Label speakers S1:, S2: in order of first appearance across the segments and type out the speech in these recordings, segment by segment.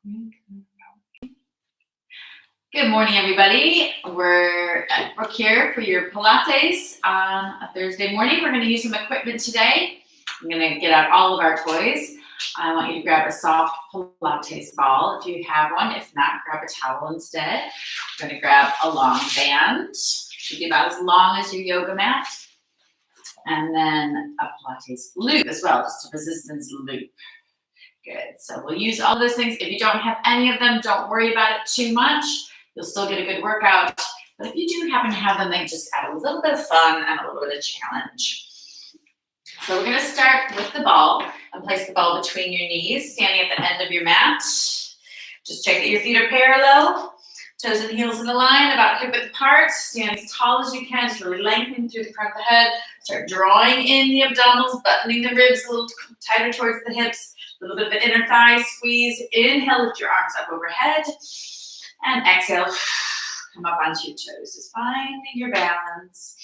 S1: Good morning, everybody. We're at Brooked here for your Pilates on a Thursday morning. We're going to use some equipment today. I'm going to get out all of our toys. I want you to grab a soft Pilates ball if you have one. If not, grab a towel instead. I'm going to grab a long band. Should be about as long as your yoga mat. And then a Pilates loop as well, just a resistance loop. Good. So we'll use all those things. If you don't have any of them, don't worry about it too much. You'll still get a good workout. But if you do happen to have them, they just add a little bit of fun and a little bit of challenge. So we're going to start with the ball and place the ball between your knees, standing at the end of your mat. Just check that your feet are parallel. Toes and heels in a line, about hip-width apart. Stand as tall as you can. Just really lengthen through the front of the head. Start drawing in the abdominals, buttoning the ribs a little tighter towards the hips. A little bit of an inner thigh squeeze. Inhale, lift your arms up overhead. And exhale, come up onto your toes. Just finding your balance.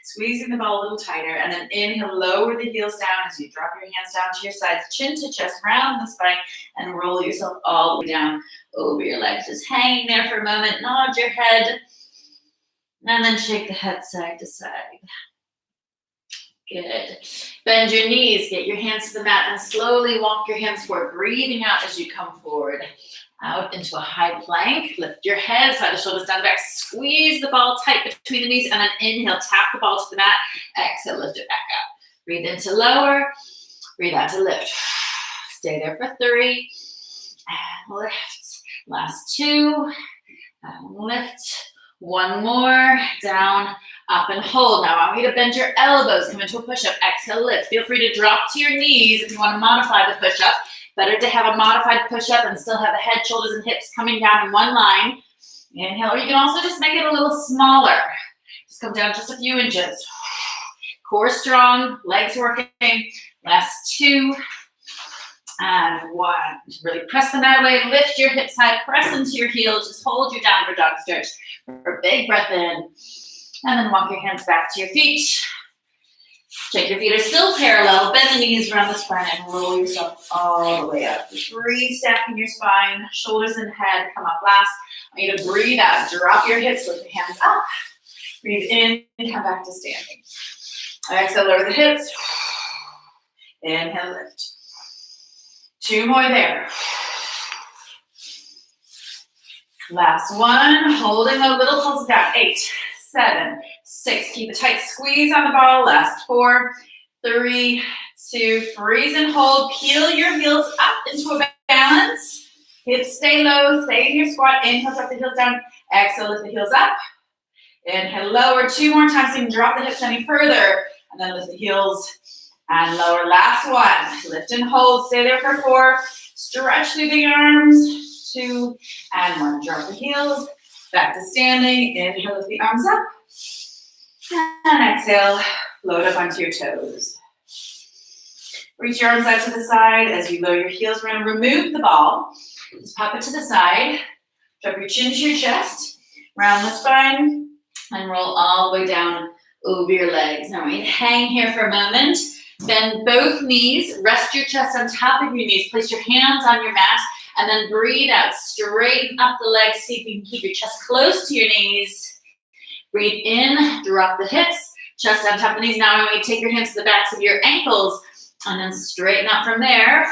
S1: Squeezing the ball a little tighter. And then inhale, lower the heels down as you drop your hands down to your sides. Chin to chest, round the spine. And roll yourself all the way down over your legs. Just hang there for a moment. Nod your head. And then shake the head side to side. Good. Bend your knees. Get your hands to the mat. And slowly walk your hands forward. Breathing out as you come forward. Out into a high plank. Lift your head, slide the shoulders down the back. Squeeze the ball tight between the knees. And then inhale, tap the ball to the mat. Exhale, lift it back up. Breathe in to lower. Breathe out to lift. Stay there for 3. And lift. Last 2. And lift. 1 more. Down, up, and hold. Now I want you to bend your elbows. Come into a push-up. Exhale, lift. Feel free to drop to your knees if you want to modify the push-up. Better to have a modified push-up and still have the head, shoulders, and hips coming down in one line. Inhale, or you can also just make it a little smaller. Just come down just a few inches. Core strong, legs working. Last 2. And 1. Really press the mat away, lift your hips high, press into your heels. Just hold your downward dog stretch for a big breath in. And then walk your hands back to your feet. Check your feet are still parallel. Bend the knees around the spine and roll yourself all the way up. Just stacking your spine, shoulders and head come up last. I want you to breathe out. Drop your hips, lift your hands up. Breathe in and come back to standing. Exhale, lower the hips. Inhale, lift. 2 more there. Last 1. Holding a little, pulse it down. 8, 7, 6. Keep a tight squeeze on the ball. Last 4, 3, 2. Freeze and hold. Peel your heels up into a balance. Hips stay low. Stay in your squat. Inhale, drop the heels down. Exhale, lift the heels up. Inhale, lower. 2 more times so you can drop the hips any further. And then lift the heels and lower. Last 1. Lift and hold. Stay there for 4. Stretch through the arms. 2 and 1. Drop the heels. Back to standing. Inhale, lift the arms up. And exhale, float up onto your toes. Reach your arms out to the side. As you lower your heels, we're going to remove the ball. Just pop it to the side. Drop your chin to your chest. Round the spine. And roll all the way down over your legs. Now we hang here for a moment. Bend both knees. Rest your chest on top of your knees. Place your hands on your mat. And then breathe out. Straighten up the legs. See if you can keep your chest close to your knees. Breathe in. Drop the hips. Chest on top of the knees. Now I want you to take your hands to the backs of your ankles. And then straighten out from there.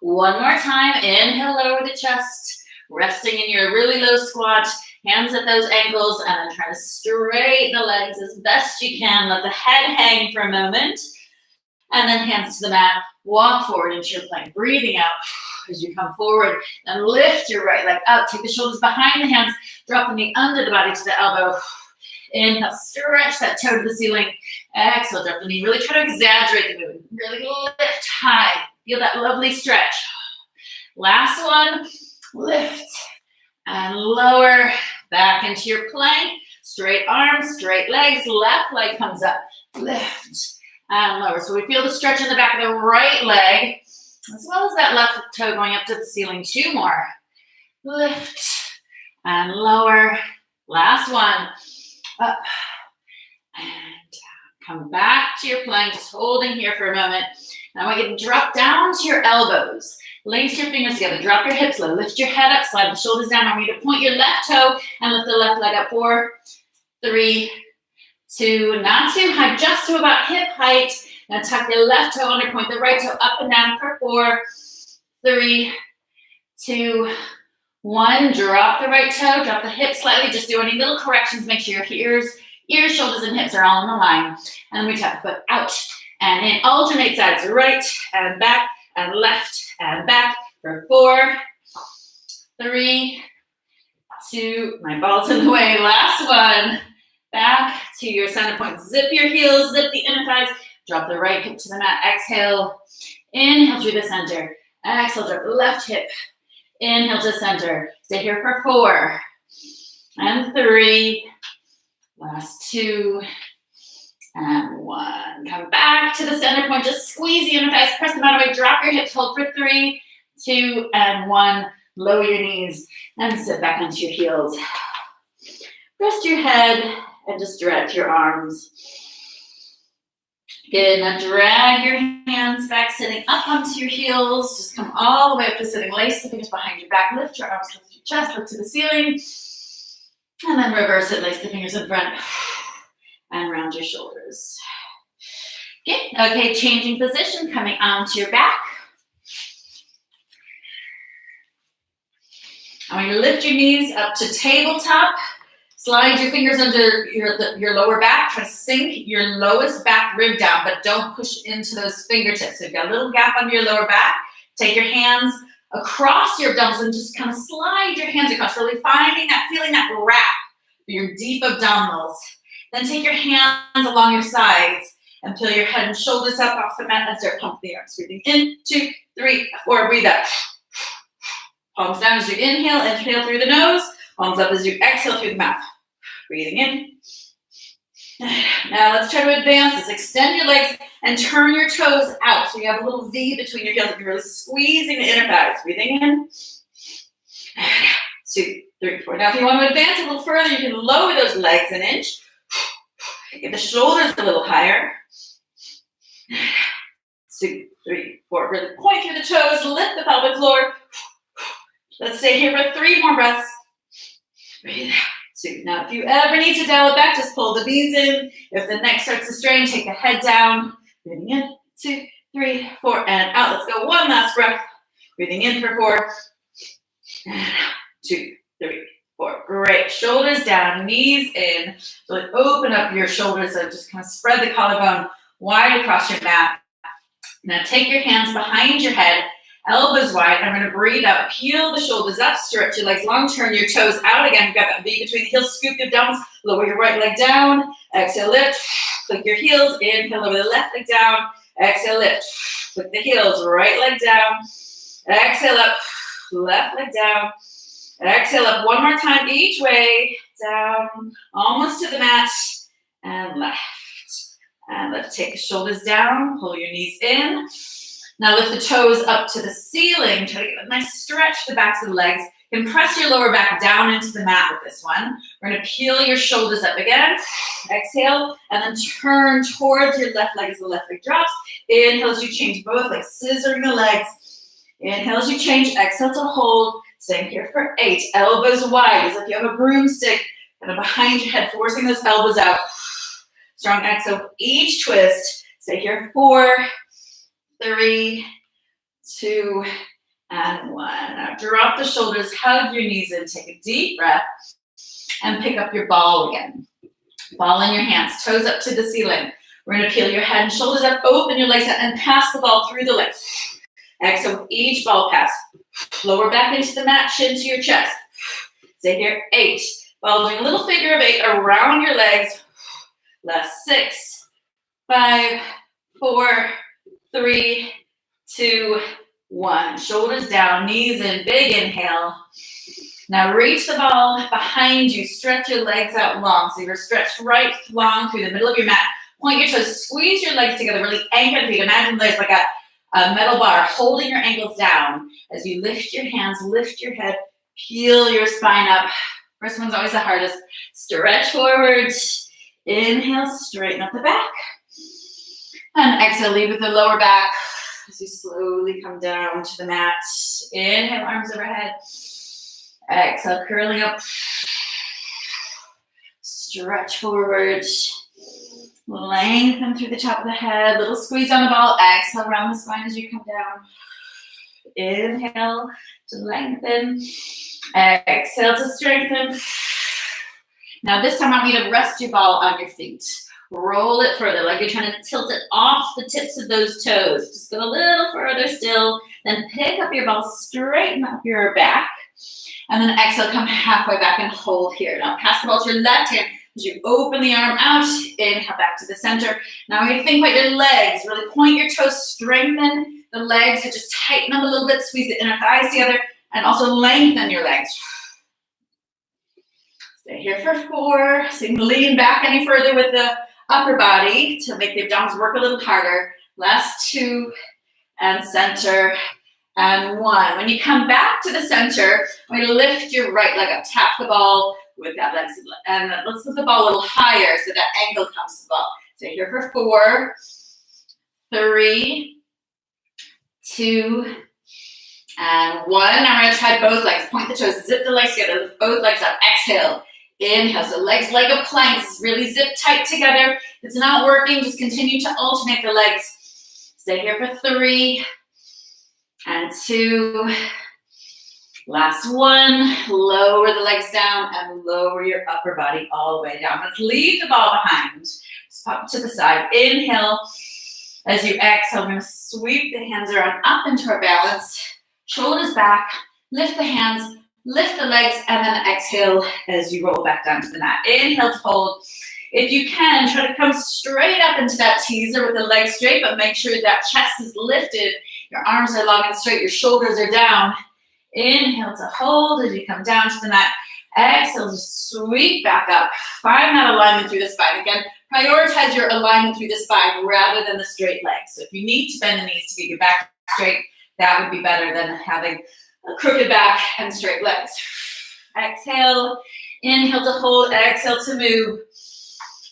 S1: 1 more time. Inhale, lower the chest. Resting in your really low squat. Hands at those ankles. And then try to straighten the legs as best you can. Let the head hang for a moment. And then hands to the mat. Walk forward into your plank. Breathing out as you come forward. And lift your right leg up. Take the shoulders behind the hands. Drop the knee under the body to the elbow. Inhale, stretch that toe to the ceiling. Exhale, drop the knee. Really try to exaggerate the movement. Really lift high. Feel that lovely stretch. Last 1. Lift and lower. Back into your plank. Straight arms, straight legs. Left leg comes up. Lift and lower. So we feel the stretch in the back of the right leg, as well as that left toe going up to the ceiling. 2 more. Lift and lower. Last 1. Up and down. Come back to your plank, just holding here for a moment. Now I want you to drop down to your elbows. Link your fingers together, drop your hips low, lift your head up, slide the shoulders down. I want you to point your left toe and lift the left leg up. 4, 3, 2, not too high, just to about hip height. Now tuck your left toe under, point the right toe up and down for 4, 3, 2, 1. Drop the right toe, drop the hip slightly, just do any little corrections. Make sure your ears, shoulders, and hips are all in the line. And then we tap the foot out and in. Alternate sides, right and back and left and back for 4, 3, 2, my ball's in the way. Last one. Back to your center point. Zip your heels, zip the inner thighs. Drop the right hip to the mat. Exhale. Inhale through the center. Exhale, drop the left hip. Inhale to center. Stay here for 4 and 3. Last 2 and 1. Come back to the center point. Just squeeze the inner thighs. Press them out of the way. Drop your hips. Hold for 3, 2, and 1. Lower your knees and sit back onto your heels. Rest your head and just stretch your arms. Good. Now drag your hands back, sitting up onto your heels. Just come all the way up to sitting. Lace the fingers behind your back. Lift your arms, lift your chest, look to the ceiling. And then reverse it. Lace the fingers in front and round your shoulders. Okay, changing position, coming onto your back. I want you to lift your knees up to tabletop. Slide your fingers under your lower back. Try to sink your lowest back rib down, but don't push into those fingertips. So you've got a little gap under your lower back. Take your hands across your abdominals and just kind of slide your hands across, really feeling that wrap for your deep abdominals. Then take your hands along your sides and peel your head and shoulders up off the mat and start pumping the arms. Breathing in, 2, 3, 4, breathe out. Palms down as you inhale through the nose. Palms up as you exhale through the mouth. Breathing in. Now let's try to advance this. Extend your legs and turn your toes out. So you have a little V between your heels. You're really squeezing the inner thighs. Breathing in. 2, 3, 4. Now if you want to advance a little further, you can lower those legs an inch. Get the shoulders a little higher. 2, 3, 4. Really point through the toes. Lift the pelvic floor. Let's stay here for 3 more breaths. Breathe out. 2. Now, if you ever need to dial it back, just pull the knees in. If the neck starts to strain, take the head down. Breathing in, 2, 3, 4, and out. Let's go. One last breath. Breathing in for 4. And out. 2, 3, 4. Great. Shoulders down, knees in. So open up your shoulders. So just kind of spread the collarbone wide across your mat. Now take your hands behind your head. Elbows wide. I'm going to breathe out. Peel the shoulders up. Stretch your legs long. Turn your toes out again. You've got that V between the heels. Scoop your abdominals. Lower your right leg down. Exhale, lift. Click your heels. Inhale, lower the left leg down. Exhale, lift. Click the heels. Right leg down. Exhale up. Left leg down. Exhale up. One more time each way. Down. Almost to the mat. And left. And let's take the shoulders down. Pull your knees in. Now lift the toes up to the ceiling. Try to get a nice stretch to the backs of the legs. You can press your lower back down into the mat with this one. We're going to peel your shoulders up again. Exhale, and then turn towards your left leg as the left leg drops. Inhale as you change both legs, scissoring the legs. Inhale as you change. Exhale to hold. Staying here for 8. Elbows wide as if you have a broomstick kind of behind your head, forcing those elbows out. Strong exhale. Each twist. Stay here 4, 3, 2, and 1. Now drop the shoulders, hug your knees in, take a deep breath, and pick up your ball again. Ball in your hands, toes up to the ceiling. We're going to peel your head and shoulders up, open your legs out, and pass the ball through the legs. Exhale with each ball pass. Lower back into the mat, chin to your chest. Stay here, 8. Following a little figure of 8 around your legs. Last 6, 5, 4, 3, 2, 1. Shoulders down, knees in, big inhale. Now reach the ball behind you. Stretch your legs out long. So you're stretched right long through the middle of your mat. Point your toes, squeeze your legs together, really anchor the feet. Imagine there's like a metal bar holding your ankles down. As you lift your hands, lift your head, peel your spine up. First one's always the hardest. Stretch forward. Inhale, straighten up the back. And exhale, lead with the lower back as you slowly come down to the mat. Inhale, arms overhead. Exhale, curling up. Stretch forward. Lengthen through the top of the head. Little squeeze on the ball. Exhale, around the spine as you come down. Inhale to lengthen. Exhale to strengthen. Now this time I want you to rest your ball on your feet. Roll it further, like you're trying to tilt it off the tips of those toes. Just go a little further still. Then pick up your ball, straighten up your back. And then exhale, come halfway back and hold here. Now pass the ball to your left hand as you open the arm out. Inhale back to the center. Now we're going to think about your legs. Really point your toes, strengthen the legs. So just tighten them a little bit, squeeze the inner thighs together, and also lengthen your legs. Stay here for 4. So you can lean back any further with the upper body to make the abdominals work a little harder. Last 2, and center, and 1. When you come back to the center, I'm going to lift your right leg up, tap the ball with that leg, and let's lift the ball a little higher so that ankle comes to the ball. Stay here for 4, 3, 2, and 1. Now we're going to try both legs. Point the toes, zip the legs together, lift both legs up. Exhale. Inhale, so legs like a plank, really zip tight together. If it's not working, just continue to alternate the legs. Stay here for 3, and 2. Last 1, lower the legs down and lower your upper body all the way down. Let's leave the ball behind. Just pop to the side. Inhale. As you exhale, we're going to sweep the hands around up into our balance. Shoulders back, lift the hands, lift the legs, and then exhale as you roll back down to the mat. Inhale to hold. If you can, try to come straight up into that teaser with the legs straight, but make sure that chest is lifted, your arms are long and straight, your shoulders are down. Inhale to hold as you come down to the mat. Exhale to sweep back up. Find that alignment through the spine. Again, prioritize your alignment through the spine rather than the straight legs. So if you need to bend the knees to get your back straight, that would be better than having a crooked back and straight legs. Exhale, inhale to hold, exhale to move.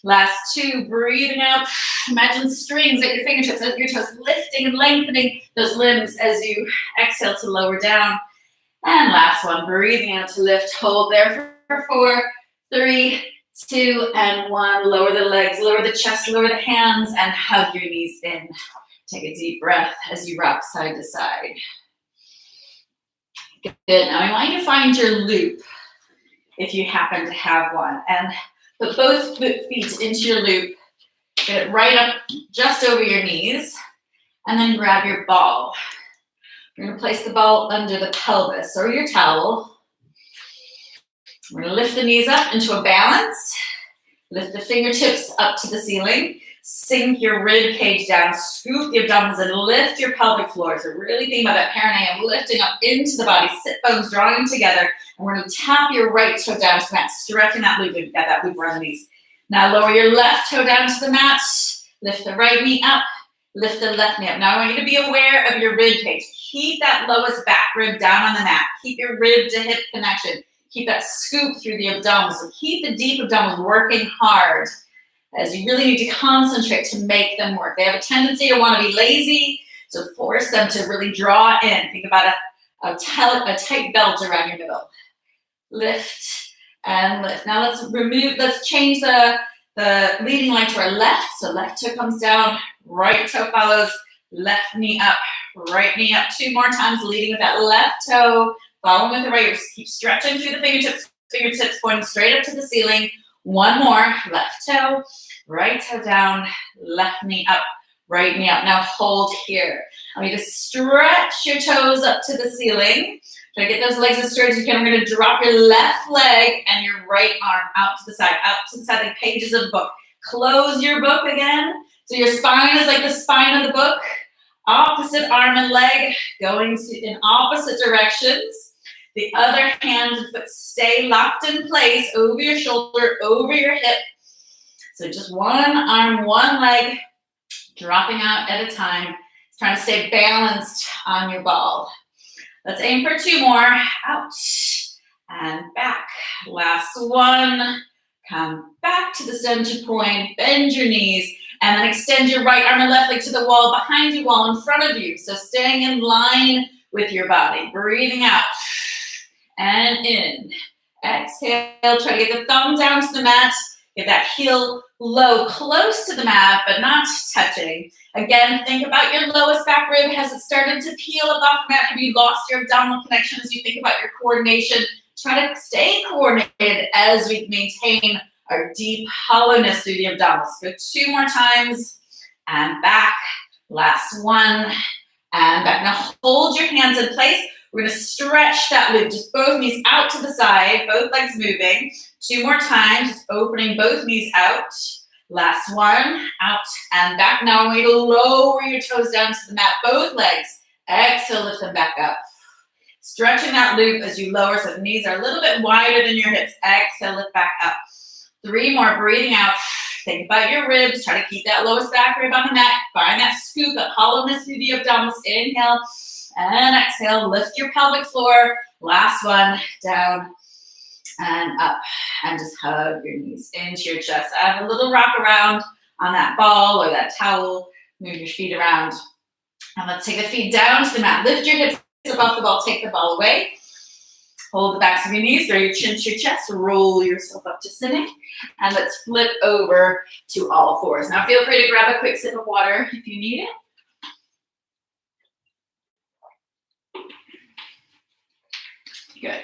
S1: Last 2, breathing out. Imagine strings at your fingertips, at your toes, lifting and lengthening those limbs as you exhale to lower down. And last 1, breathing out to lift, hold there for 4, 3, 2, and 1. Lower the legs, lower the chest, lower the hands, and hug your knees in. Take a deep breath as you rock side to side. Good. Now I want you to find your loop if you happen to have one. And put both feet into your loop. Get it right up just over your knees. And then grab your ball. You're going to place the ball under the pelvis or your towel. We're going to lift the knees up into a balance. Lift the fingertips up to the ceiling. Sink your rib cage down. Scoop the abdominals and lift your pelvic floor. So really think about that perineum lifting up into the body. Sit bones drawing together. And we're going to tap your right toe down to the mat. Stretching that loop. We've got that loop around the knees. Now lower your left toe down to the mat. Lift the right knee up. Lift the left knee up. Now I want you to be aware of your rib cage. Keep that lowest back rib down on the mat. Keep your rib to hip connection. Keep that scoop through the abdominals. So keep the deep abdominals working hard as you really need to concentrate to make them work. They have a tendency to want to be lazy, so force them to really draw in. Think about a tight belt around your middle. Lift and lift. Now let's change the leading leg to our left. So left toe comes down, right toe follows, left knee up, right knee up. 2 more times, leading with that left toe, following with the right. Just keep stretching through the fingertips pointing straight up to the ceiling. 1 more, left toe, right toe down, left knee up, right knee up. Now hold here. I want you to stretch your toes up to the ceiling. Try to get those legs as straight as you can. We're going to drop your left leg and your right arm out to the side, like pages of the book. Close your book again. So your spine is like the spine of the book. Opposite arm and leg going in opposite directions. The other hand and foot stay locked in place over your shoulder, over your hip. So just 1 arm, 1 leg, dropping out at a time. Trying to stay balanced on your ball. Let's aim for 2 more. Out and back. Last 1. Come back to the center point. Bend your knees. And then extend your right arm and left leg to the wall behind you, wall in front of you. So staying in line with your body. Breathing out and in. Exhale, try to get the thumb down to the mat. Get that heel low, close to the mat, but not touching. Again, think about your lowest back rib. Has it started to peel up off the mat? Have you lost your abdominal connection as you think about your coordination? Try to stay coordinated as we maintain our deep hollowness through the abdominals. Go 2 more times, and back. Last one, and back. Now hold your hands in place. We're gonna stretch that loop, just both knees out to the side, both legs moving. 2 more times, just opening both knees out. Last one, out and back. Now I want you to lower your toes down to the mat, both legs. Exhale, lift them back up. Stretching that loop as you lower, so the knees are a little bit wider than your hips. Exhale, lift back up. 3 more, breathing out. Think about your ribs. Try to keep that lowest back rib on the mat. Find that scoop, that hollowness through the abdominals. Inhale and exhale. Lift your pelvic floor. Last one, down and up. And just hug your knees into your chest. Have a little rock around on that ball or that towel. Move your feet around. And let's take the feet down to the mat. Lift your hips up off the ball. Take the ball away. Hold the backs of your knees, throw your chin to your chest, roll yourself up to sitting, and let's flip over to all fours. Now feel free to grab a quick sip of water if you need it. Good.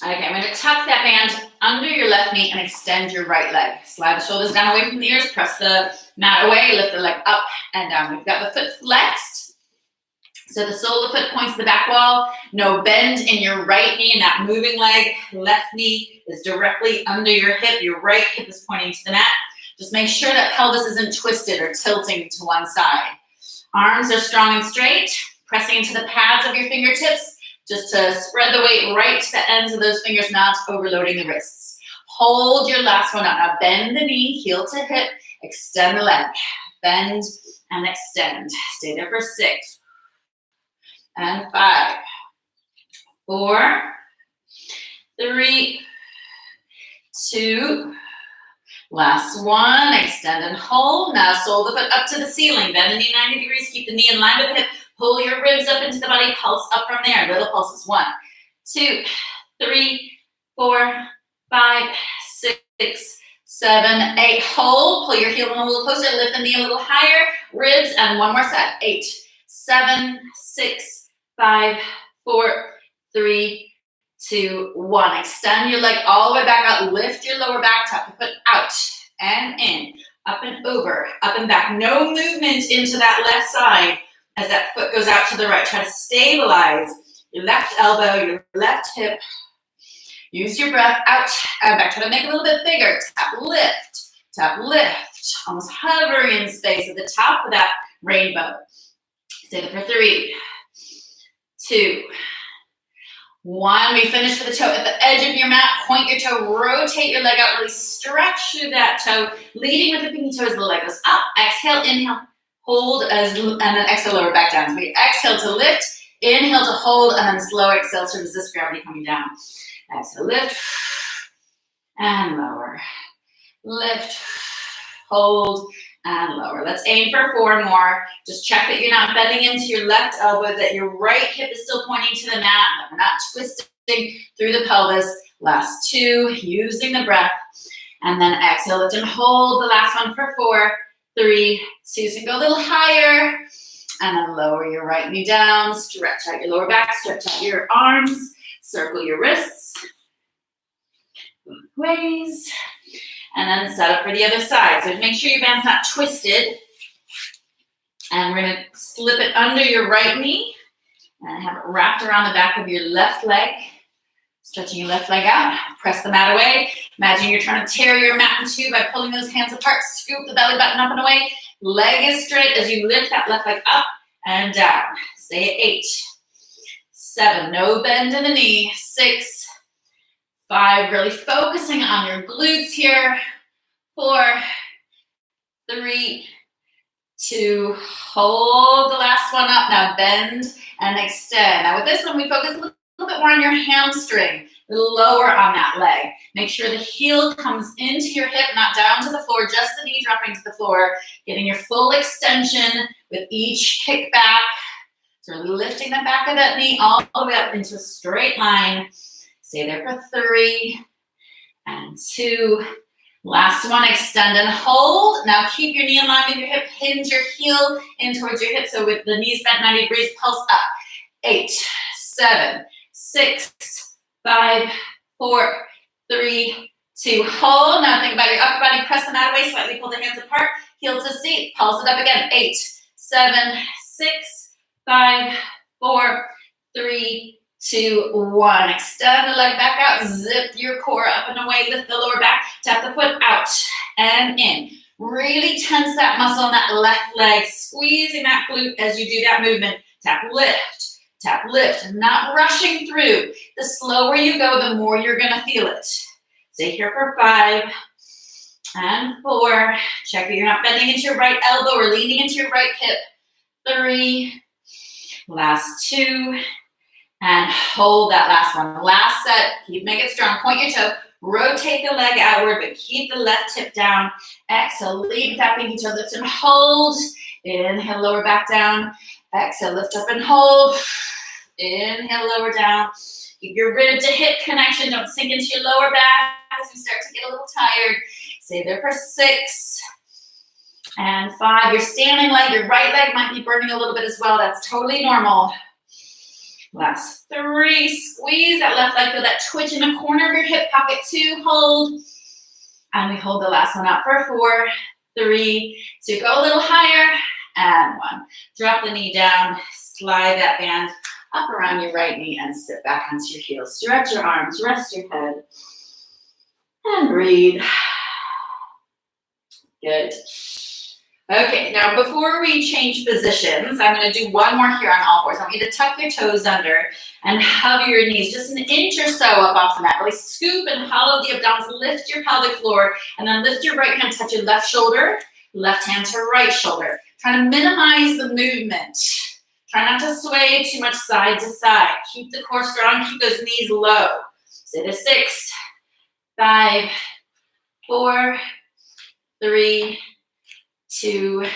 S1: Okay, I'm going to tuck that band under your left knee and extend your right leg. Slide the shoulders down away from the ears, press the mat away, lift the leg up and down. We've got the foot flexed. So the sole of the foot points to the back wall. No bend in your right knee and that moving leg. Left knee is directly under your hip. Your right hip is pointing to the mat. Just make sure that pelvis isn't twisted or tilting to one side. Arms are strong and straight. Pressing into the pads of your fingertips just to spread the weight right to the ends of those fingers, not overloading the wrists. Hold your last one up. Now bend the knee, heel to hip. Extend the leg. Bend and extend. Stay there for 6. And 5, 4, 3, 2, last one, extend and hold. Now sole the foot up to the ceiling, bend the knee 90 degrees, keep the knee in line with the hip, pull your ribs up into the body, pulse up from there, little pulses, 1, 2, 3, 4, 5, 6, 7, 8, hold, pull your heel in a little closer, lift the knee a little higher, ribs, and one more set, 8, 7, 6, 5, 4, 3, 2, 1. Extend your leg all the way back out. Lift your lower back, tuck the foot out and in, up and over, up and back. No movement into that left side as that foot goes out to the right. Try to stabilize your left elbow, your left hip. Use your breath out and back. Try to make it a little bit bigger. Tap, lift. Almost hovering in space at the top of that rainbow. Stay there for 3, 2, 1. We finish with the toe at the edge of your mat. Point your toe, rotate your leg out, really stretch through that toe, leading with the pinky toe as the leg goes up. Exhale, inhale, hold, and then exhale, lower back down. So we exhale to lift, inhale to hold, and then slow exhale to resist gravity coming down. Exhale, lift, and lower. Lift, hold, and lower. Let's aim for 4 more. Just check that you're not bending into your left elbow, that your right hip is still pointing to the mat, that we're not twisting through the pelvis. Last 2, using the breath. And then exhale, lift and hold. The last one for 4, 3, 2. So go a little higher. And then lower your right knee down. Stretch out your lower back. Stretch out your arms. Circle your wrists. Both ways. And then set up for the other side. So make sure your band's not twisted. And we're gonna slip it under your right knee and have it wrapped around the back of your left leg. Stretching your left leg out, press the mat away. Imagine you're trying to tear your mat in 2 by pulling those hands apart. Scoop the belly button up and away. Leg is straight as you lift that left leg up and down. Stay at 8, 7, no bend in the knee, 6, 5, really focusing on your glutes here. 4, 3, 2, hold the last one up. Now bend and extend. Now with this one, we focus a little bit more on your hamstring, a little lower on that leg. Make sure the heel comes into your hip, not down to the floor, just the knee dropping to the floor, getting your full extension with each kick back. So lifting the back of that knee all the way up into a straight line. Stay there for 3 and 2. Last one, extend and hold. Now keep your knee in line with your hip, hinge your heel in towards your hip. So with the knees bent 90 degrees, pulse up. 8, 7, 6, 5, 4, 3, 2, hold. Now think about your upper body, press them out of the way, slightly pull the hands apart, heel to seat, pulse it up again. 8, 7, 6, 5, 4, 3, 2, 1. Extend the leg back out, zip your core up and away, lift the lower back, tap the foot out and in. Really tense that muscle in that left leg, squeezing that glute as you do that movement. Tap, lift, not rushing through. The slower you go, the more you're gonna feel it. Stay here for 5 and 4. Check that you're not bending into your right elbow or leaning into your right hip. 3, last 2, and hold that last one. Last set, make it strong. Point your toe, rotate the leg outward, but keep the left hip down. Exhale, lead that pinky toe, lift and hold. Inhale, lower back down. Exhale, lift up and hold. Inhale, lower down. Keep your rib to hip connection. Don't sink into your lower back as you start to get a little tired. Stay there for 6 and 5. Your standing leg, your right leg might be burning a little bit as well. That's totally normal. Last 3. Squeeze that left leg. Feel that twitch in the corner of your hip pocket. 2. Hold. And we hold the last one out for 4, 3. So go a little higher. And 1. Drop the knee down. Slide that band up around your right knee and sit back onto your heels. Stretch your arms. Rest your head. And breathe. Good. Okay, now before we change positions, I'm going to do one more here on all fours. I want you to tuck your toes under and hug your knees just an inch or so up off the mat. Really scoop and hollow the abdominals, lift your pelvic floor, and then lift your right hand, touch your left shoulder, left hand to right shoulder. Try to minimize the movement. Try not to sway too much side to side. Keep the core strong, keep those knees low. Stay to 6, 5, 4, 3, 2,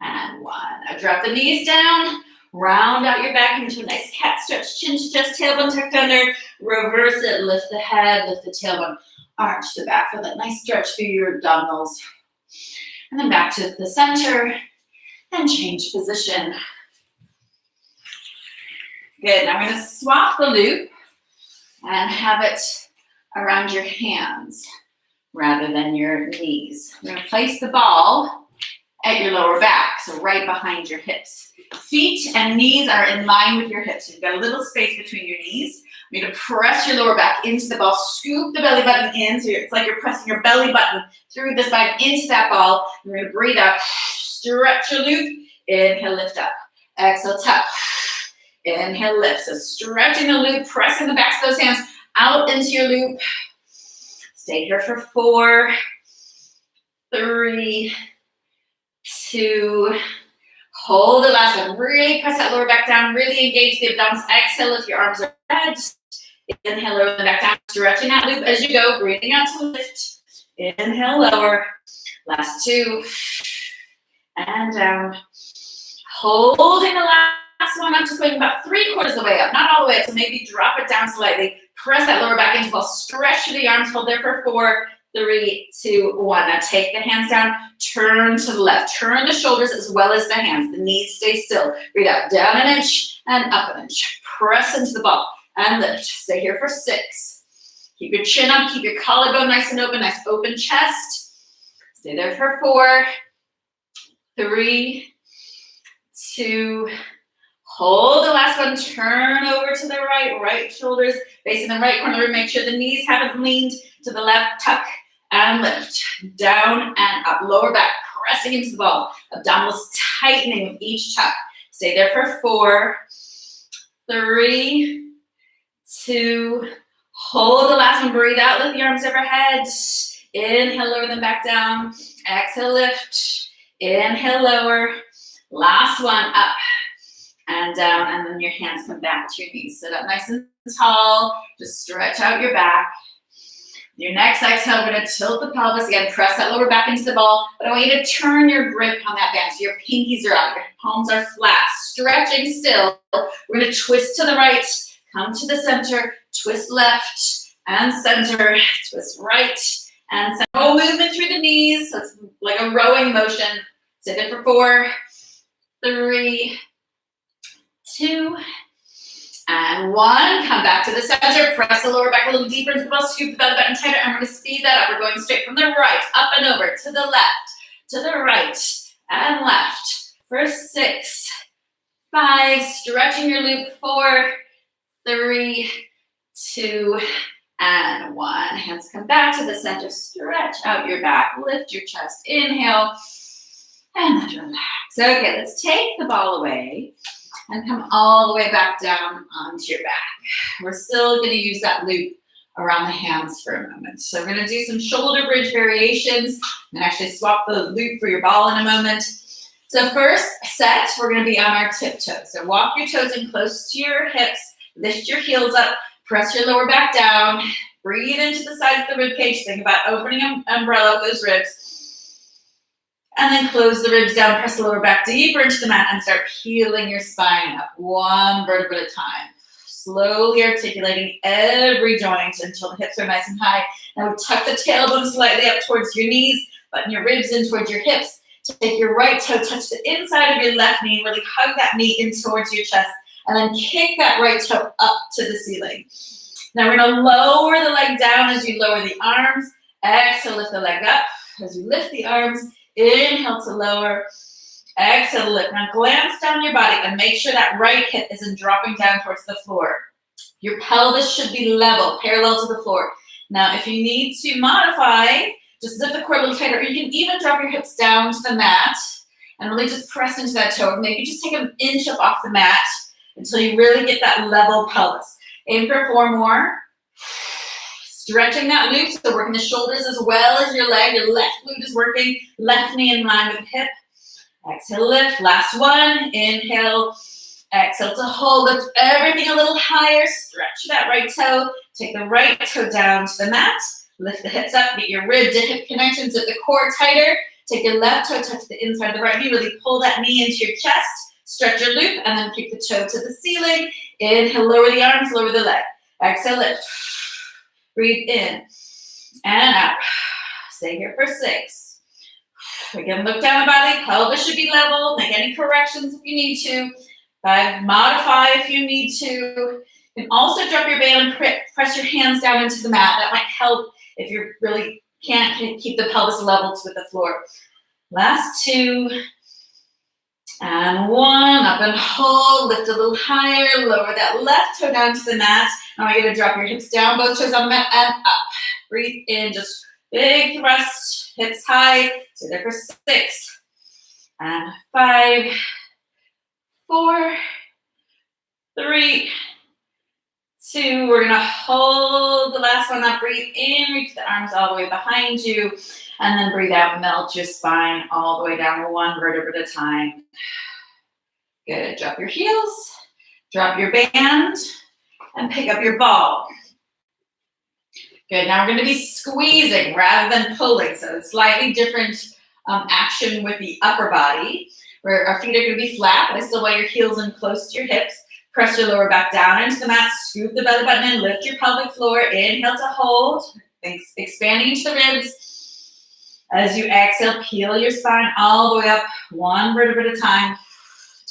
S1: and 1. Now drop the knees down, round out your back into a nice cat stretch, chin to chest, tailbone tucked under, reverse it, lift the head, lift the tailbone, arch the back for that nice stretch through your abdominals. And then back to the center and change position. Good, now we're gonna swap the loop and have it around your hands rather than your knees. We're gonna place the ball at your lower back, so right behind your hips. Feet and knees are in line with your hips. You've got a little space between your knees. You're gonna press your lower back into the ball, scoop the belly button in, so it's like you're pressing your belly button through the spine into that ball. You're gonna breathe out, stretch your loop, inhale, lift up. Exhale, tuck, inhale, lift. So stretching the loop, pressing the backs of those hands out into your loop. Stay here for 4, 3, 2, hold the last one. Really press that lower back down. Really engage the abdominals. Exhale, lift your arms overhead. Inhale, lower them back down. Stretching that loop as you go. Breathing out to lift. Inhale, lower. Last 2. And down. Holding the last one. I'm just going about 3/4 of the way up. Not all the way up. So maybe drop it down slightly. Press that lower back into the ball. Stretch the arms. Hold there for 4, 3, 2, 1. Now take the hands down, turn to the left. Turn the shoulders as well as the hands. The knees stay still. Breathe out, down an inch and up an inch. Press into the ball and lift. Stay here for 6. Keep your chin up, keep your collarbone nice and open, nice open chest. Stay there for 4, 3, 2, hold the last one. Turn over to the right, right shoulders facing the right corner of the room. Make sure the knees haven't leaned to the left. Tuck and lift. Down and up. Lower back pressing into the ball. Abdominals tightening with each tuck. Stay there for 4, 3, 2, hold the last one. Breathe out, lift the arms overhead. Inhale, lower them back down. Exhale, lift. Inhale, lower. Last one, up and down, and then your hands come back to your knees. Sit up nice and tall. Just stretch out your back. Your next exhale, we're going to tilt the pelvis again. Press that lower back into the ball. But I want you to turn your grip on that band. So your pinkies are out. Your palms are flat. Stretching still. We're going to twist to the right. Come to the center. Twist left and center. Twist right and center. No movement through the knees. So it's like a rowing motion. Sit it for 4, 3, 2, and 1. Come back to the center. Press the lower back a little deeper into the ball. Scoop the belly button tighter. And we're going to speed that up. We're going straight from the right, up and over, to the left, to the right, and left. For 6, 5. Stretching your loop. 4, 3, 2, and 1. Hands come back to the center. Stretch out your back. Lift your chest. Inhale. And then relax. Okay, let's take the ball away and come all the way back down onto your back. We're still going to use that loop around the hands for a moment. So we're going to do some shoulder bridge variations and actually swap the loop for your ball in a moment. So first set, we're going to be on our tiptoes. So walk your toes in close to your hips, lift your heels up, press your lower back down, breathe into the sides of the rib cage. Think about opening an umbrella of those ribs. And then close the ribs down, press the lower back deeper into the mat and start peeling your spine up, 1 vertebra at a time. Slowly articulating every joint until the hips are nice and high. Now we tuck the tailbone slightly up towards your knees, button your ribs in towards your hips. Take your right toe, touch the inside of your left knee, really hug that knee in towards your chest, and then kick that right toe up to the ceiling. Now we're gonna lower the leg down as you lower the arms. Exhale, lift the leg up. As you lift the arms, inhale to lower, exhale to lift. Now glance down your body and make sure that right hip isn't dropping down towards the floor. Your pelvis should be level, parallel to the floor. Now if you need to modify, just zip the core a little tighter, or you can even drop your hips down to the mat and really just press into that toe. Maybe just take an inch up off the mat until you really get that level pelvis. Aim for 4 more. Stretching that loop, so working the shoulders as well as your leg. Your left glute is working, left knee in line with the hip. Exhale, lift. Last one. Inhale. Exhale to hold. Lift everything a little higher. Stretch that right toe. Take the right toe down to the mat. Lift the hips up. Get your rib to hip connection. Zip the core tighter. Take your left toe, touch the inside of the right knee. Really pull that knee into your chest. Stretch your loop, and then kick the toe to the ceiling. Inhale, lower the arms, lower the leg. Exhale, lift. Breathe in and out. Stay here for 6. Again, look down the body. Pelvis should be level. Make any corrections if you need to. 5, modify if you need to. You can also drop your band and press your hands down into the mat. That might help if you really can't keep the pelvis level with the floor. Last 2. And 1, up and hold, lift a little higher, lower that left toe down to the mat. Now I want you to drop your hips down, both toes on the mat, and up. Breathe in, just big thrust, hips high. Stay there for 6, and 5, 4, 3, 2. We're gonna hold the last one up. Breathe in, reach the arms all the way behind you, and then breathe out, melt your spine all the way down 1 vertebra at a time. Good, drop your heels, drop your band, and pick up your ball. Good, now we're gonna be squeezing rather than pulling, so it's slightly different action with the upper body, where our feet are gonna be flat, but I still want your heels in close to your hips. Press your lower back down into the mat, scoop the belly button in, lift your pelvic floor, inhale to hold, expanding into the ribs. As you exhale, peel your spine all the way up, 1 vertebra at a time,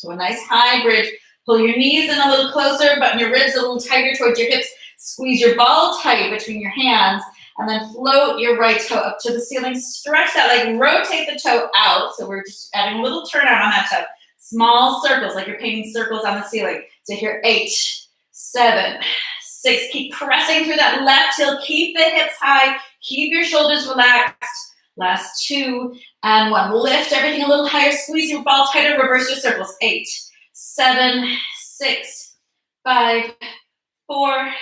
S1: to a nice high bridge. Pull your knees in a little closer, button your ribs a little tighter towards your hips. Squeeze your ball tight between your hands, and then float your right toe up to the ceiling. Stretch that leg, rotate the toe out. So we're just adding a little turnout on that toe. Small circles, like you're painting circles on the ceiling. So here, 8, 7, 6. Keep pressing through that left heel. Keep the hips high. Keep your shoulders relaxed. Last 2 and 1. Lift everything a little higher. Squeeze your ball tighter. Reverse your circles. 8, 7, 6, 5, 4,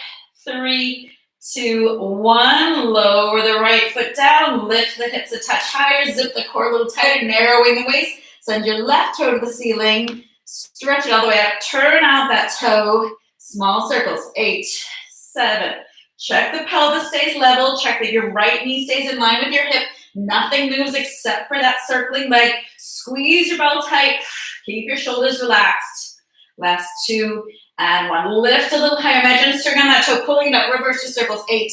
S1: 3, 2, 1. Lower the right foot down. Lift the hips a touch higher. Zip the core a little tighter. Narrowing the waist. Send your left toe to the ceiling. Stretch it all the way up. Turn out that toe. Small circles. 8, 7. Check the pelvis stays level. Check that your right knee stays in line with your hip. Nothing moves except for that circling leg. Squeeze your belt tight. Keep your shoulders relaxed. Last 2 and 1. Lift a little higher. Imagine sitting on that toe, pulling it up. Reverse your circles. 8,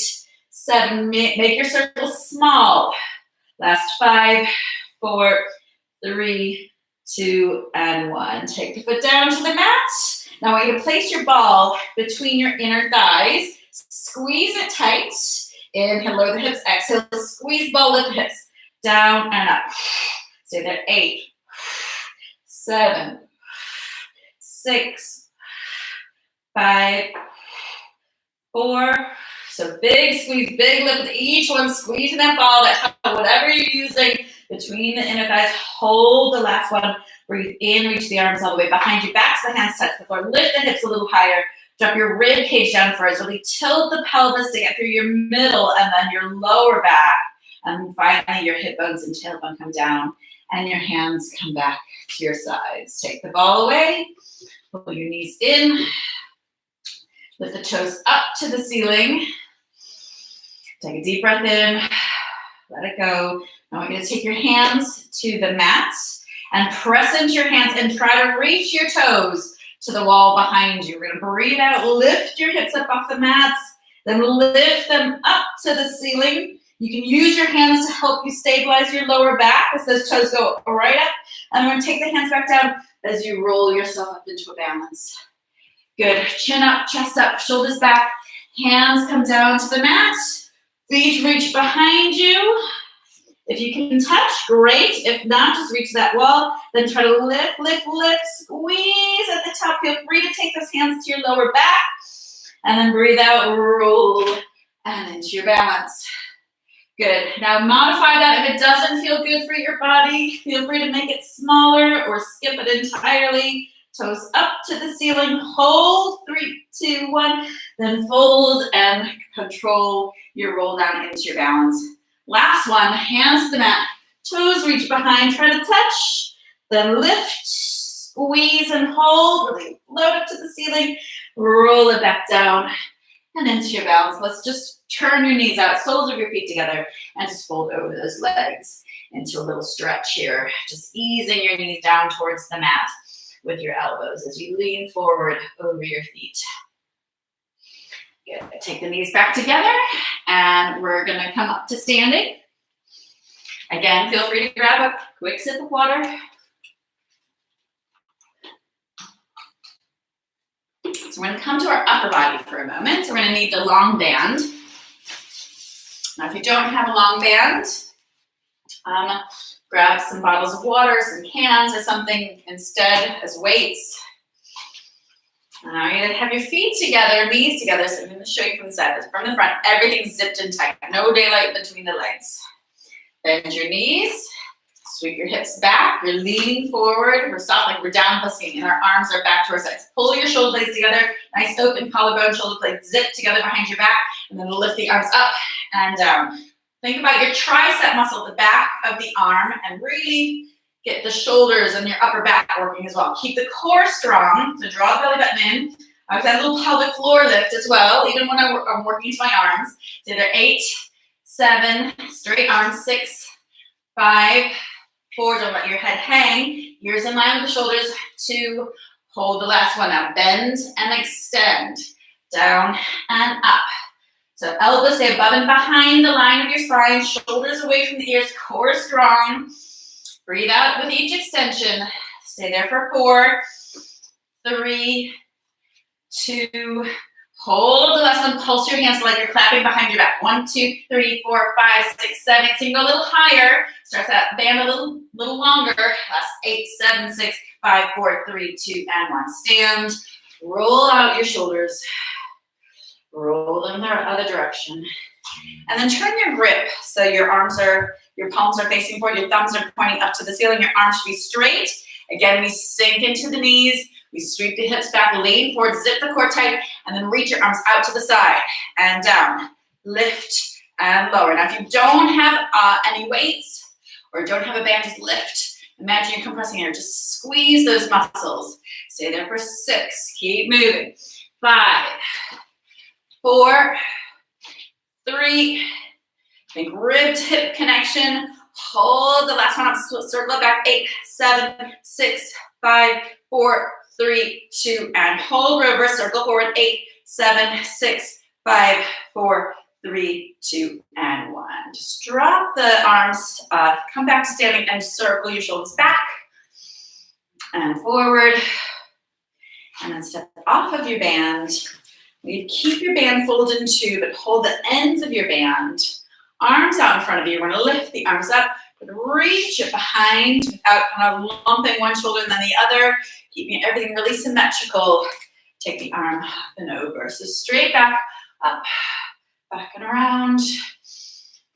S1: 7. Make your circles small. Last 5, 4, 3, 2, and 1. Take the foot down to the mat. Now I want you to place your ball between your inner thighs. Squeeze it tight. Inhale, lower the hips. Exhale, squeeze ball, lift the hips. Down and up. Stay there. 8, 7, 6, 5, 4. So big squeeze, big lift with each one. Squeezing that ball, that toe, whatever you're using between the inner thighs. Hold the last one. Breathe in, reach the arms all the way behind you. Back so the hands touch the floor. Lift the hips a little higher. Drop your rib cage down first. Really tilt the pelvis to get through your middle and then your lower back. And finally, your hip bones and tailbone come down. And your hands come back to your sides. Take the ball away. Pull your knees in. Lift the toes up to the ceiling. Take a deep breath in. Let it go. I want you to take your hands to the mat and press into your hands and try to reach your toes to the wall behind you. We're going to breathe out, lift your hips up off the mats, then lift them up to the ceiling. You can use your hands to help you stabilize your lower back as those toes go right up. And we're going to take the hands back down as you roll yourself up into a balance. Good. Chin up, chest up, shoulders back. Hands come down to the mat. Feet reach behind you. If you can touch, great. If not, just reach that wall. Then try to lift, lift, lift. Squeeze at the top. Feel free to take those hands to your lower back. And then breathe out, roll, and into your balance. Good. Now modify that. If it doesn't feel good for your body, feel free to make it smaller or skip it entirely. Toes up to the ceiling. Hold. 3, 2, 1. Then fold and control your roll down into your balance. Last one, hands to the mat, toes reach behind, try to touch, then lift, squeeze and hold, really float up to the ceiling, roll it back down and into your balance. Let's just turn your knees out, soles of your feet together, and just fold over those legs into a little stretch here. Just easing your knees down towards the mat with your elbows as you lean forward over your feet. Good. Take the knees back together, and we're going to come up to standing. Again, feel free to grab a quick sip of water. So we're going to come to our upper body for a moment. So we're going to need the long band. Now, if you don't have a long band, grab some bottles of water, some cans, or something instead as weights. Now you're going to have your feet together, knees together. So I'm going to show you from the side. From the front, everything's zipped and tight. No daylight between the legs. Bend your knees. Sweep your hips back. You're leaning forward. We're soft, like we're down pushing, and our arms are back to our sides. Pull your shoulder blades together. Nice open collarbone, shoulder blades zip together behind your back. And then lift the arms up and down. Think about your tricep muscle, the back of the arm, and really get the shoulders and your upper back working as well. Keep the core strong, so draw the belly button in. I've got a little pelvic floor lift as well, even when I'm working to my arms. So they're 8, 7, straight arms, 6, 5, 4, don't let your head hang. Ears in line with the shoulders. 2, hold the last one out. Bend and extend, down and up. So elbows stay above and behind the line of your spine, shoulders away from the ears, core strong. Breathe out with each extension. Stay there for 4, 3, 2, hold the last one. Pulse your hands like you're clapping behind your back. 1, 2, 3, 4, 5, 6, 7. So you can go a little higher. Stretch that band a little longer. Last 8, 7, 6, 5, 4, 3, 2, and 1. Stand. Roll out your shoulders. Roll them the other direction. And then turn your grip so your palms are facing forward, your thumbs are pointing up to the ceiling, your arms should be straight. Again, we sink into the knees, we sweep the hips back, lean forward, zip the core tight, and then reach your arms out to the side and down. Lift and lower. Now, if you don't have any weights or don't have a band, just lift Imagine you're compressing air. Just squeeze those muscles. Stay there for 6. Keep moving. 5, 4, 3. Think rib to hip connection. Hold the last one up. Circle it back. 8, 7, 6, 5, 4, 3, 2, and hold. Reverse. Circle forward. 8, 7, 6, 5, 4, 3, 2, and 1. Just drop the arms. Come back to standing and circle your shoulders back and forward. And then step off of your band. You keep your band folded in 2, but hold the ends of your band. Arms out in front of you. We're going to lift the arms up, but reach it behind without kind of lumping one shoulder and then the other. Keeping everything really symmetrical. Take the arm up and over. So straight back, up, back and around.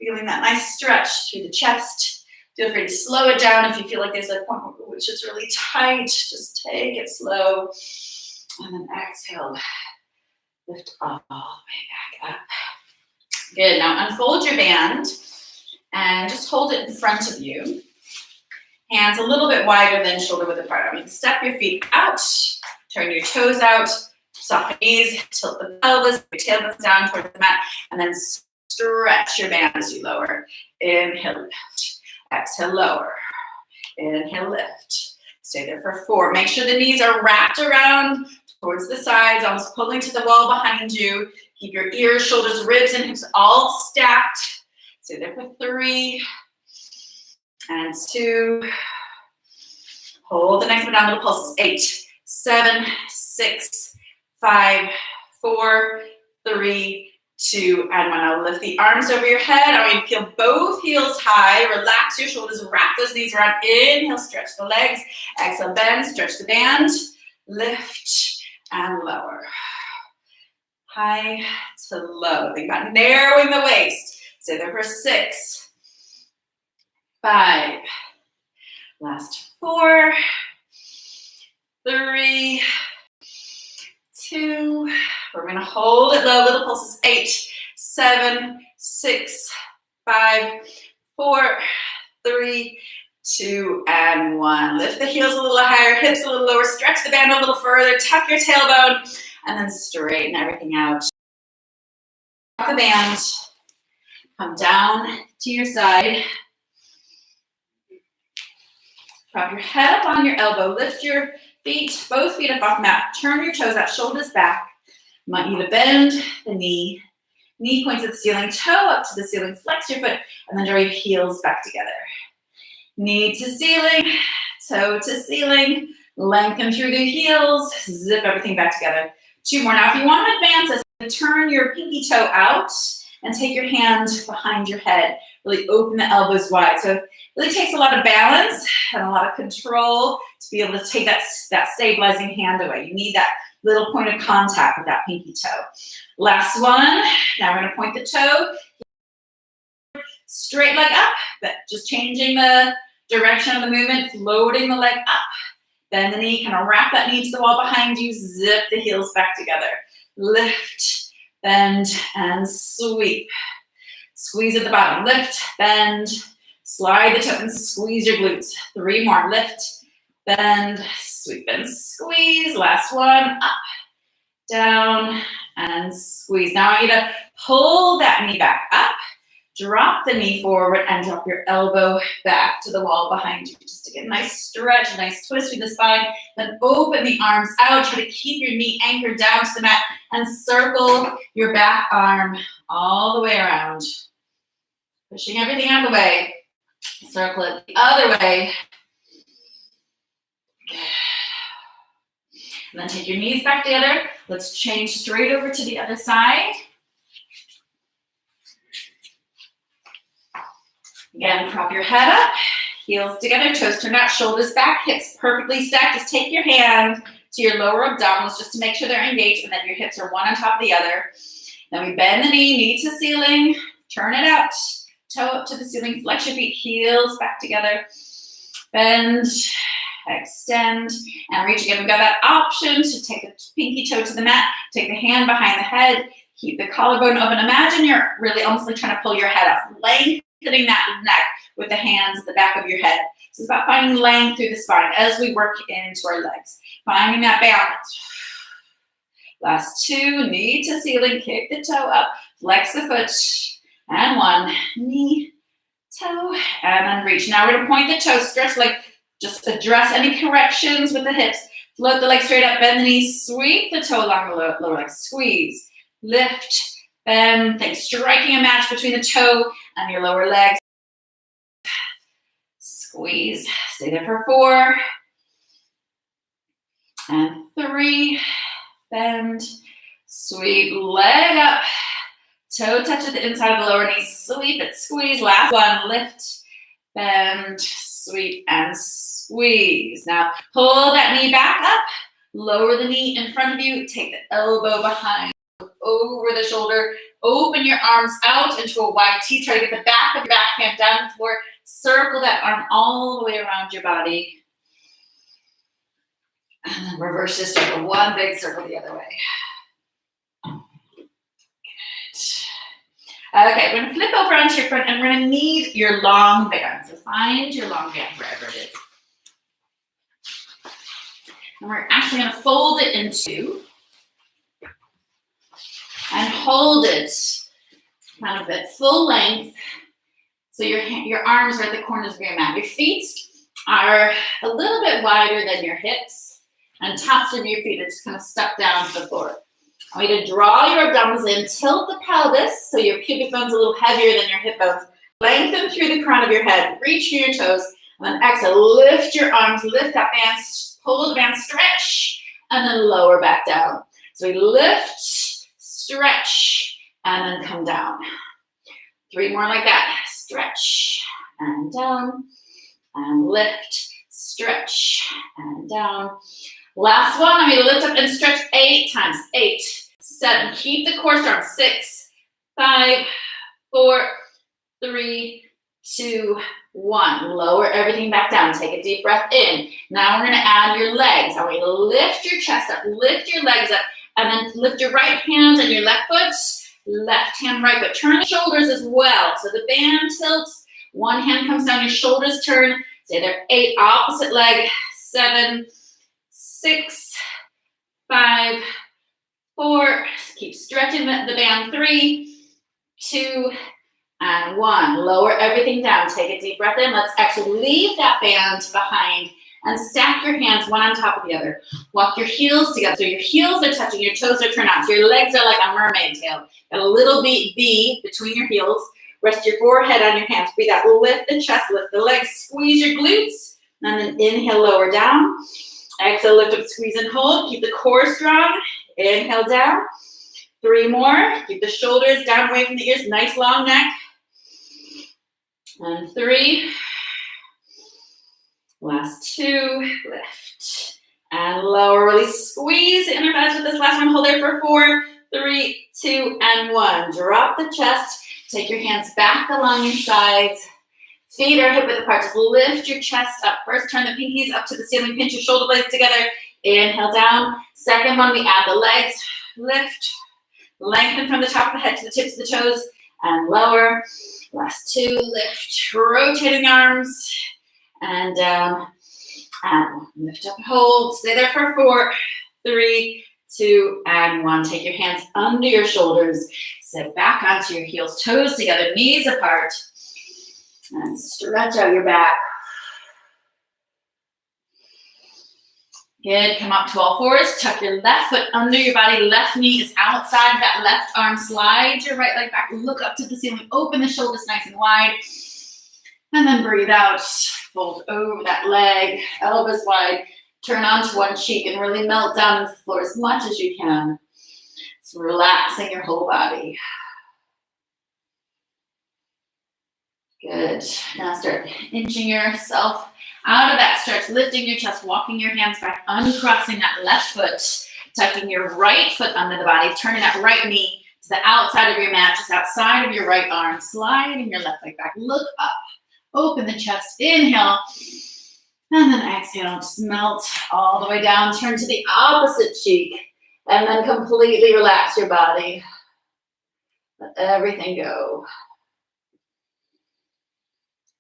S1: Feeling that nice stretch through the chest. Feel free to slow it down if you feel like there's a point which is really tight. Just take it slow. And then exhale. Lift all the way back up. Good. Now unfold your band and just hold it in front of you. Hands a little bit wider than shoulder width apart. I mean, step your feet out, turn your toes out, soften knees, tilt the pelvis, your tailbone down towards the mat, and then stretch your band as you lower. Inhale, lift. Exhale, lower. Inhale, lift. Stay there for 4. Make sure the knees are wrapped around towards the sides, almost pulling to the wall behind you. Keep your ears, shoulders, ribs, and hips all stacked. Stay there for 3 and 2. Hold the next one down, little pulses. 8, 7, 6, 5, 4, 3, 2, and 1. Now lift the arms over your head. I want you to feel both heels high. Relax your shoulders. Wrap those knees around. Inhale, stretch the legs. Exhale, bend, stretch the band. Lift and lower. High to low. Think about narrowing the waist. Stay there for 6, 5, last 4, 3, 2. We're going to hold it low. Little pulses. 8, 7, 6, 5, 4, 3, 2, and 1. Lift the heels a little higher, hips a little lower. Stretch the band a little further. Tuck your tailbone. And then straighten everything out. Drop the band. Come down to your side. Prop your head up on your elbow. Lift your feet, both feet up off the mat. Turn your toes out, shoulders back. I want you to bend the knee. Knee points at the ceiling, toe up to the ceiling. Flex your foot, and then draw your heels back together. Knee to ceiling, toe to ceiling. Lengthen through the heels. Zip everything back together. 2 more. Now, if you want to advance this, turn your pinky toe out and take your hand behind your head. Really open the elbows wide. So it really takes a lot of balance and a lot of control to be able to take that stabilizing hand away. You need that little point of contact with that pinky toe. Last one. Now we're going to point the toe. Straight leg up, but just changing the direction of the movement, floating the leg up. Bend the knee, kind of wrap that knee to the wall behind you, zip the heels back together. Lift, bend, and sweep. Squeeze at the bottom, lift, bend, slide the toe and squeeze your glutes. 3 more, lift, bend, sweep and squeeze. Last one, up, down, and squeeze. Now I want you to pull that knee back up. Drop the knee forward and drop your elbow back to the wall behind you. Just to get a nice stretch, a nice twist through the spine. Then open the arms out. Try to keep your knee anchored down to the mat and circle your back arm all the way around. Pushing everything out of the way. Circle it the other way. Good. And then take your knees back together. Let's change straight over to the other side. Again, prop your head up, heels together, toes turned out, shoulders back, hips perfectly stacked. Just take your hand to your lower abdominals just to make sure they're engaged and that your hips are one on top of the other. Then we bend the knee to ceiling, turn it out, toe up to the ceiling, flex your feet, heels back together, bend, extend, and reach again. We've got that option to take the pinky toe to the mat, take the hand behind the head, keep the collarbone open. Imagine you're really almost like trying to pull your head up. Lengthen lengthening that neck with the hands at the back of your head. So it's about finding length through the spine as we work into our legs. Finding that balance. Last two, knee to ceiling, kick the toe up, flex the foot, and one, knee, toe, and then reach. Now we're gonna point the toes, stretch leg, just address any corrections with the hips. Float the leg straight up, bend the knees, sweep the toe along the lower leg, squeeze, lift, bend, think striking a match between the toe and your lower leg. Squeeze, stay there for 4, and 3, bend, sweep, leg up, toe touch at the inside of the lower knee, sweep it, squeeze, last one, lift, bend, sweep, and squeeze. Now pull that knee back up, lower the knee in front of you, take the elbow behind, over the shoulder, open your arms out into a wide T, try to get the back of your back hand down to the floor, circle that arm all the way around your body, and then reverse this circle, one big circle the other way. Okay, we're gonna flip over onto your front and we're gonna need your long band. So find your long band wherever it is. And we're actually gonna fold it in 2 and hold it kind of at full length. So your arms are at the corners of your mat. Your feet are a little bit wider than your hips and tops of your feet are just kind of stuck down to the floor. I want you to draw your abdominals in, tilt the pelvis so your pubic bone's a little heavier than your hip bones. Lengthen through the crown of your head, reach through your toes, and then exhale, lift your arms, lift that band, pull the band, stretch, and then lower back down. So we lift, stretch, and then come down. 3 more like that. Stretch, and down, and lift, stretch, and down. Last one, I'm going to lift up and stretch 8 times. 8, 7, keep the core strong. 6, 5, 4, 3, 2, 1. Lower everything back down. Take a deep breath in. Now we're going to add your legs. I want you to lift your chest up, lift your legs up, and then lift your right hand and your left foot. Left hand, right foot. Turn the shoulders as well. So the band tilts. One hand comes down, your shoulders turn. Stay there. 8, opposite leg. 7, 6, 5, 4. Keep stretching the band. 3, 2, and 1. Lower everything down. Take a deep breath in. Let's actually leave that band behind and stack your hands one on top of the other. Walk your heels together. So your heels are touching, your toes are turned out. So your legs are like a mermaid tail. Got a little V between your heels. Rest your forehead on your hands. Breathe out. Lift the chest, lift the legs, squeeze your glutes. And then inhale, lower down. Exhale, lift up, squeeze and hold. Keep the core strong. Inhale down. 3 more. Keep the shoulders down away from the ears. Nice long neck. And 3. Last 2. Lift. And lower. Really squeeze the inner thighs with this last one. Hold there for 4, 3, 2, and 1. Drop the chest. Take your hands back along your sides. Feet are hip width apart. Just lift your chest up. First, turn the pinkies up to the ceiling. Pinch your shoulder blades together. Inhale down. Second one, we add the legs. Lift. Lengthen from the top of the head to the tips of the toes. And lower. Last 2. Lift. Rotating arms. And down. And lift up and hold. Stay there for 4, 3, 2, and 1. Take your hands under your shoulders. Sit back onto your heels. Toes together. Knees apart. And stretch out your back. Good. Come up to all fours. Tuck your left foot under your body. Left knee is outside that left arm. Slide your right leg back. Look up to the ceiling. Open the shoulders nice and wide. And then breathe out. Fold over that leg. Elbows wide. Turn onto one cheek and really melt down into the floor as much as you can. So relaxing your whole body. Good. Now start inching yourself out of that stretch, lifting your chest, walking your hands back, uncrossing that left foot, tucking your right foot under the body, turning that right knee to the outside of your mat, just outside of your right arm, sliding your left leg back. Look up, open the chest, inhale, and then exhale. Just melt all the way down, turn to the opposite cheek, and then completely relax your body. Let everything go.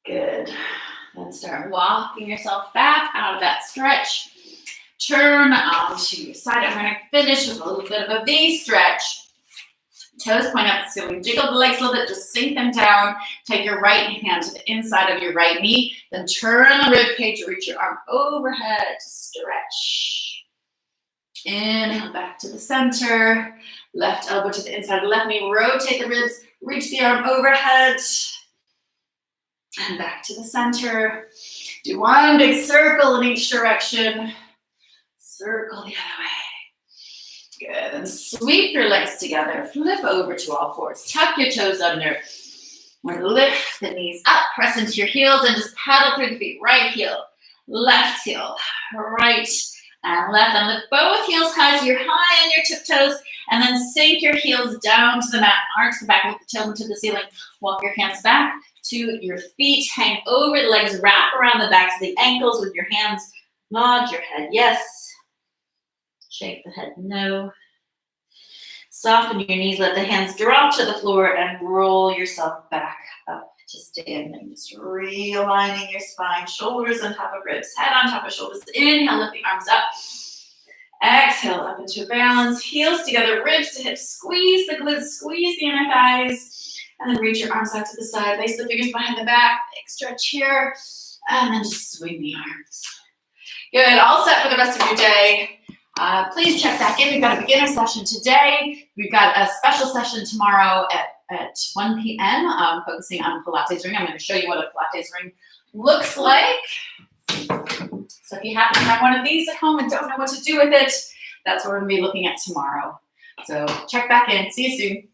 S1: Good. Then start walking yourself back out of that stretch. Turn onto your side. I'm going to finish with a little bit of a V stretch. Toes point up the ceiling. Jiggle the legs a little bit. Just sink them down. Take your right hand to the inside of your right knee. Then turn the rib cage. Reach your arm overhead. Stretch. Inhale back to the center. Left elbow to the inside of the left knee. Rotate the ribs. Reach the arm overhead. And back to the center. Do one big circle in each direction. Circle the other way. Good. And sweep your legs together. Flip over to all fours. Tuck your toes under. We're going to lift the knees up. Press into your heels and just paddle through the feet. Right heel, left heel, right and left. And lift both heels high so you're high on your tiptoes. And then sink your heels down to the mat. Arch the back of the tailbone to the ceiling. Walk your hands back to your feet. Hang over the legs. Wrap around the backs of the ankles with your hands. Nod your head yes. Shake the head no. Soften your knees. Let the hands drop to the floor and roll yourself back up to standing. Just realigning your spine. Shoulders on top of ribs. Head on top of shoulders. Inhale, lift the arms up. Exhale, up into a balance. Heels together, ribs to hips. Squeeze the glutes, squeeze the inner thighs. And then reach your arms out to the side. Lace the fingers behind the back. Big stretch here. And then just swing the arms. Good, all set for the rest of your day. Please check back in. We've got a beginner session today. We've got a special session tomorrow at 1 p.m. Focusing on Pilates ring. I'm going to show you what a Pilates ring looks like. So if you happen to have one of these at home and don't know what to do with it, that's what we're going to be looking at tomorrow. So check back in. See you soon.